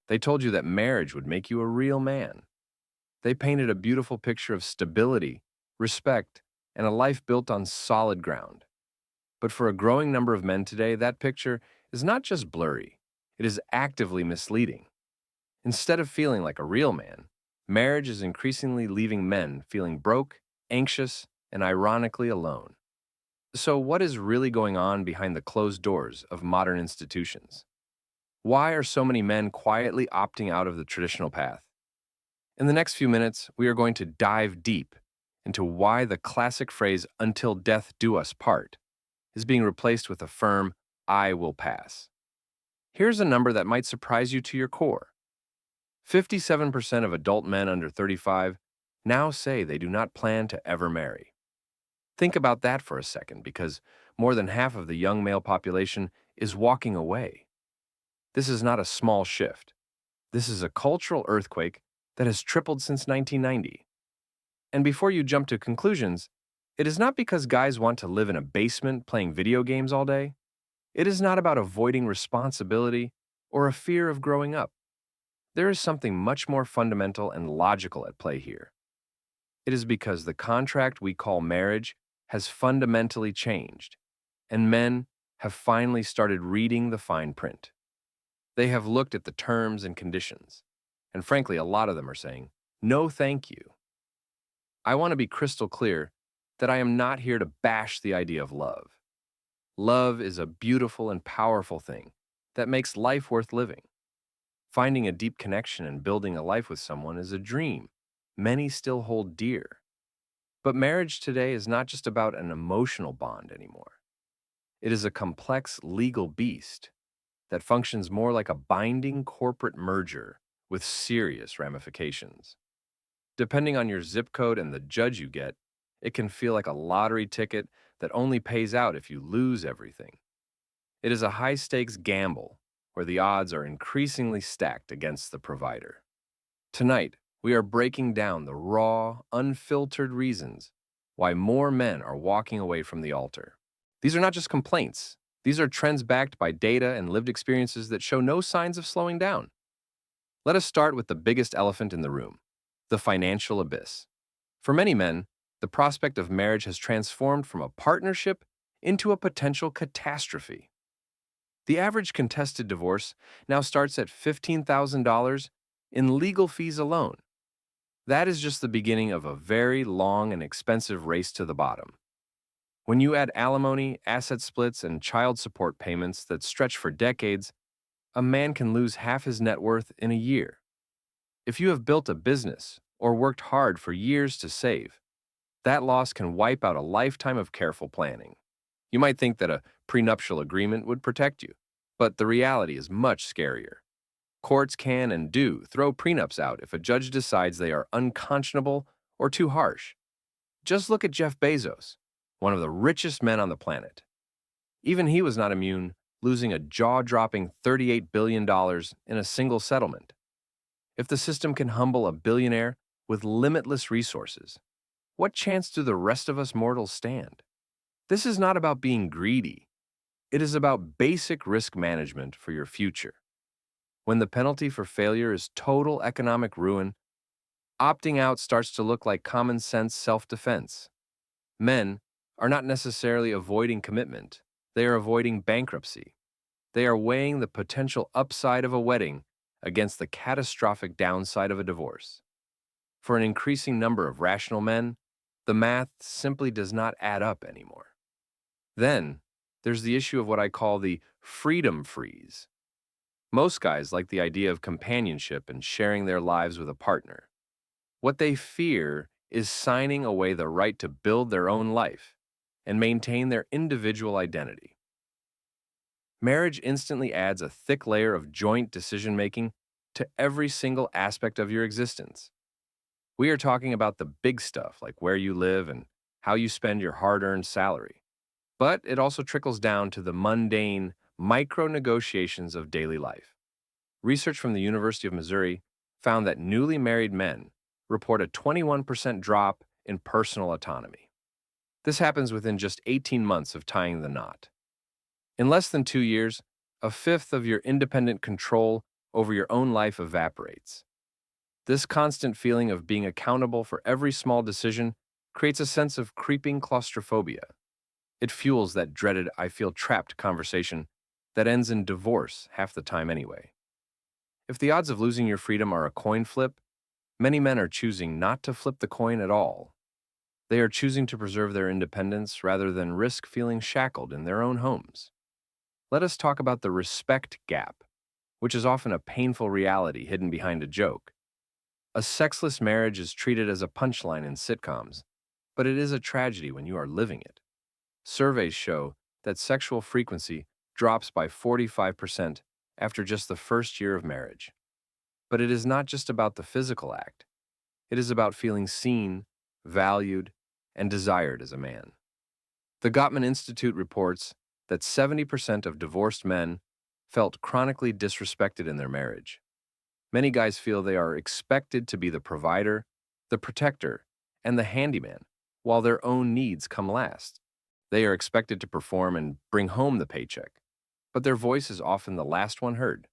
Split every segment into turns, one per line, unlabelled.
They told you that marriage would make you a real man. They painted a beautiful picture of stability, respect, and a life built on solid ground. But for a growing number of men today, that picture is not just blurry, it is actively misleading. Instead of feeling like a real man, marriage is increasingly leaving men feeling broke, anxious, and ironically alone. So, what is really going on behind the closed doors of modern institutions? Why are so many men quietly opting out of the traditional path? In the next few minutes, we are going to dive deep into why the classic phrase, "until death do us part," is being replaced with a firm, "I will pass." Here's a number that might surprise you to your core. 57% of adult men under 35 now say they do not plan to ever marry. Think about that for a second, because more than half of the young male population is walking away. This is not a small shift. This is a cultural earthquake that has tripled since 1990. And before you jump to conclusions, it is not because guys want to live in a basement playing video games all day. It is not about avoiding responsibility or a fear of growing up. There is something much more fundamental and logical at play here. It is because the contract we call marriage has fundamentally changed, and men have finally started reading the fine print. They have looked at the terms and conditions, and frankly, a lot of them are saying, "No, thank you." I want to be crystal clear that I am not here to bash the idea of love. Love is a beautiful and powerful thing that makes life worth living. Finding a deep connection and building a life with someone is a dream many still hold dear. But marriage today is not just about an emotional bond anymore. It is a complex legal beast that functions more like a binding corporate merger with serious ramifications. Depending on your zip code and the judge you get, it can feel like a lottery ticket that only pays out if you lose everything. It is a high stakes gamble where the odds are increasingly stacked against the provider. Tonight, we are breaking down the raw, unfiltered reasons why more men are walking away from the altar. These are not just complaints, these are trends backed by data and lived experiences that show no signs of slowing down. Let us start with the biggest elephant in the room: the financial abyss. For many men, the prospect of marriage has transformed from a partnership into a potential catastrophe. The average contested divorce now starts at $15,000 in legal fees alone. That is just the beginning of a very long and expensive race to the bottom. When you add alimony, asset splits, and child support payments that stretch for decades, a man can lose half his net worth in a year. If you have built a business or worked hard for years to save, that loss can wipe out a lifetime of careful planning. You might think that a prenuptial agreement would protect you, but the reality is much scarier. Courts can and do throw prenups out if a judge decides they are unconscionable or too harsh. Just look at Jeff Bezos, one of the richest men on the planet. Even he was not immune, losing a jaw-dropping $38 billion in a single settlement. If the system can humble a billionaire with limitless resources, what chance do the rest of us mortals stand? This is not about being greedy. It is about basic risk management for your future. When the penalty for failure is total economic ruin, opting out starts to look like common sense self-defense. Men are not necessarily avoiding commitment, they are avoiding bankruptcy. They are weighing the potential upside of a wedding against the catastrophic downside of a divorce. For an increasing number of rational men, the math simply does not add up anymore. Then, there's the issue of what I call the freedom freeze. Most guys like the idea of companionship and sharing their lives with a partner. What they fear is signing away the right to build their own life and maintain their individual identity. Marriage instantly adds a thick layer of joint decision-making to every single aspect of your existence. We are talking about the big stuff like where you live and how you spend your hard-earned salary. But it also trickles down to the mundane, micro-negotiations of daily life. Research from the University of Missouri found that newly married men report a 21% drop in personal autonomy. This happens within just 18 months of tying the knot. In less than 2 years, a fifth of your independent control over your own life evaporates. This constant feeling of being accountable for every small decision creates a sense of creeping claustrophobia. It fuels that dreaded "I feel trapped" conversation that ends in divorce half the time anyway. If the odds of losing your freedom are a coin flip, many men are choosing not to flip the coin at all. They are choosing to preserve their independence rather than risk feeling shackled in their own homes. Let us talk about the respect gap, which is often a painful reality hidden behind a joke. A sexless marriage is treated as a punchline in sitcoms, but it is a tragedy when you are living it. Surveys show that sexual frequency drops by 45% after just the first year of marriage. But it is not just about the physical act. It is about feeling seen, valued, and desired as a man. The Gottman Institute reports that 70% of divorced men felt chronically disrespected in their marriage. Many guys feel they are expected to be the provider, the protector, and the handyman, while their own needs come last. They are expected to perform and bring home the paycheck, but their voice is often the last one heard.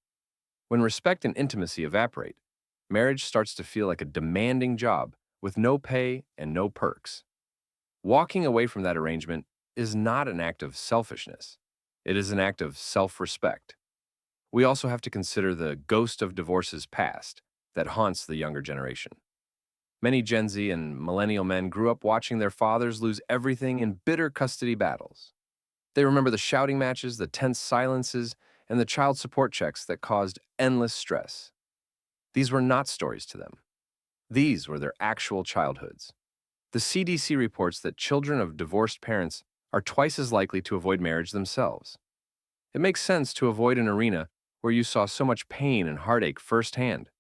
When respect and intimacy evaporate, marriage starts to feel like a demanding job with no pay and no perks. Walking away from that arrangement is not an act of selfishness. It is an act of self-respect. We also have to consider the ghost of divorces past that haunts the younger generation. Many Gen Z and millennial men grew up watching their fathers lose everything in bitter custody battles. They remember the shouting matches, the tense silences, and the child support checks that caused endless stress. These were not stories to them. These were their actual childhoods. The CDC reports that children of divorced parents are twice as likely to avoid marriage themselves. It makes sense to avoid an arena where you saw so much pain and heartache firsthand.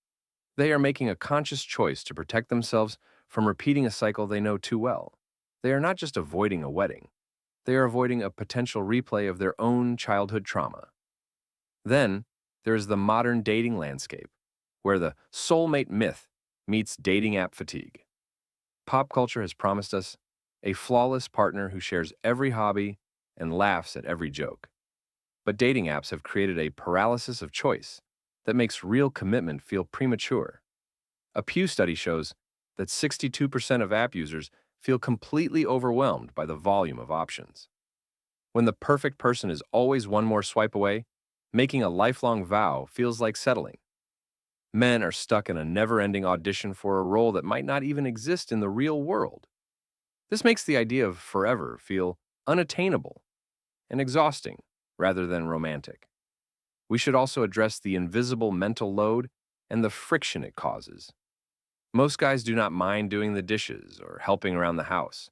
They are making a conscious choice to protect themselves from repeating a cycle they know too well. They are not just avoiding a wedding. They are avoiding a potential replay of their own childhood trauma. Then, there is the modern dating landscape, where the soulmate myth meets dating app fatigue. Pop culture has promised us a flawless partner who shares every hobby and laughs at every joke. But dating apps have created a paralysis of choice that makes real commitment feel premature. A Pew study shows that 62% of app users feel completely overwhelmed by the volume of options. When the perfect person is always one more swipe away, making a lifelong vow feels like settling. Men are stuck in a never-ending audition for a role that might not even exist in the real world. This makes the idea of forever feel unattainable and exhausting rather than romantic. We should also address the invisible mental load and the friction it causes. Most guys do not mind doing the dishes or helping around the house.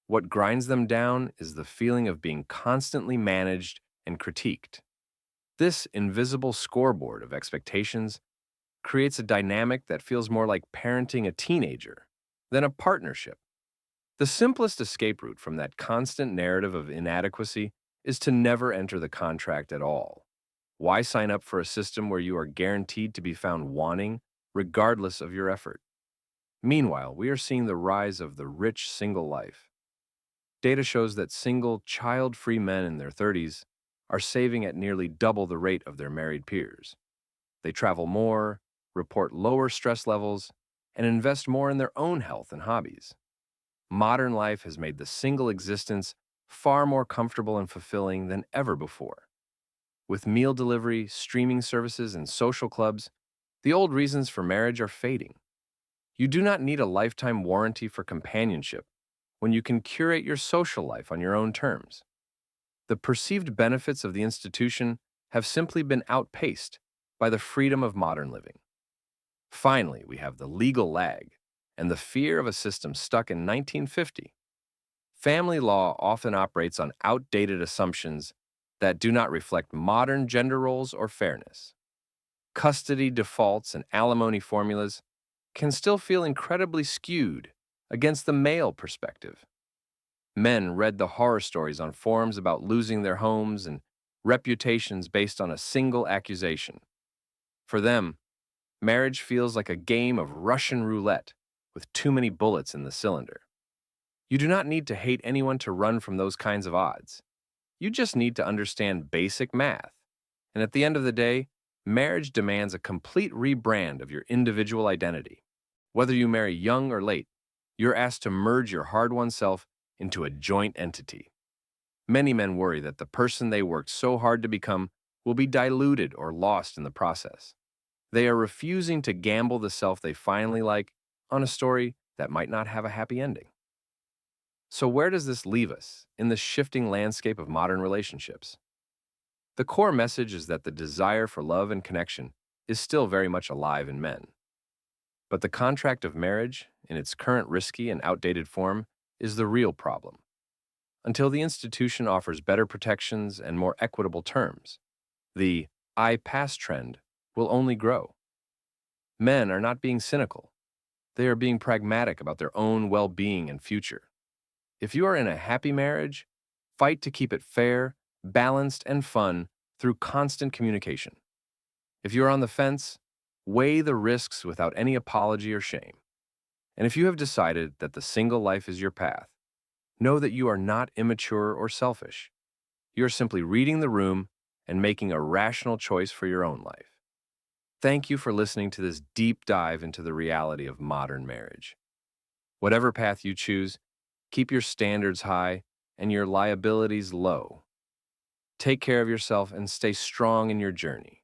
What grinds them down is the feeling of being constantly managed and critiqued. This invisible scoreboard of expectations creates a dynamic that feels more like parenting a teenager than a partnership. The simplest escape route from that constant narrative of inadequacy is to never enter the contract at all. Why sign up for a system where you are guaranteed to be found wanting, regardless of your effort? Meanwhile, we are seeing the rise of the rich single life. Data shows that single, child-free men in their 30s are saving at nearly double the rate of their married peers. They travel more, report lower stress levels, and invest more in their own health and hobbies. Modern life has made the single existence far more comfortable and fulfilling than ever before. With meal delivery, streaming services, and social clubs, the old reasons for marriage are fading. You do not need a lifetime warranty for companionship when you can curate your social life on your own terms. The perceived benefits of the institution have simply been outpaced by the freedom of modern living. Finally, we have the legal lag and the fear of a system stuck in 1950. Family law often operates on outdated assumptions that do not reflect modern gender roles or fairness. Custody defaults and alimony formulas can still feel incredibly skewed against the male perspective. Men read the horror stories on forums about losing their homes and reputations based on a single accusation. For them, marriage feels like a game of Russian roulette with too many bullets in the cylinder. You do not need to hate anyone to run from those kinds of odds. You just need to understand basic math. And at the end of the day, Marriage demands a complete rebrand of your individual identity. Whether you marry young or late, you're asked to merge your hard-won self into a joint entity. Many men worry that the person they worked so hard to become will be diluted or lost in the process. They are refusing to gamble the self they finally like on a story that might not have a happy ending. So where does this leave us in the shifting landscape of modern relationships? The core message is that the desire for love and connection is still very much alive in men. But the contract of marriage, in its current risky and outdated form, is the real problem. Until the institution offers better protections and more equitable terms, the I pass trend will only grow. Men are not being cynical. They are being pragmatic about their own well-being and future. If you are in a happy marriage, fight to keep it fair, balanced, and fun through constant communication. If you are on the fence, weigh the risks without any apology or shame. And if you have decided that the single life is your path, know that you are not immature or selfish. You are simply reading the room and making a rational choice for your own life. Thank you for listening to this deep dive into the reality of modern marriage. Whatever path you choose, keep your standards high and your liabilities low. Take care of yourself and stay strong in your journey.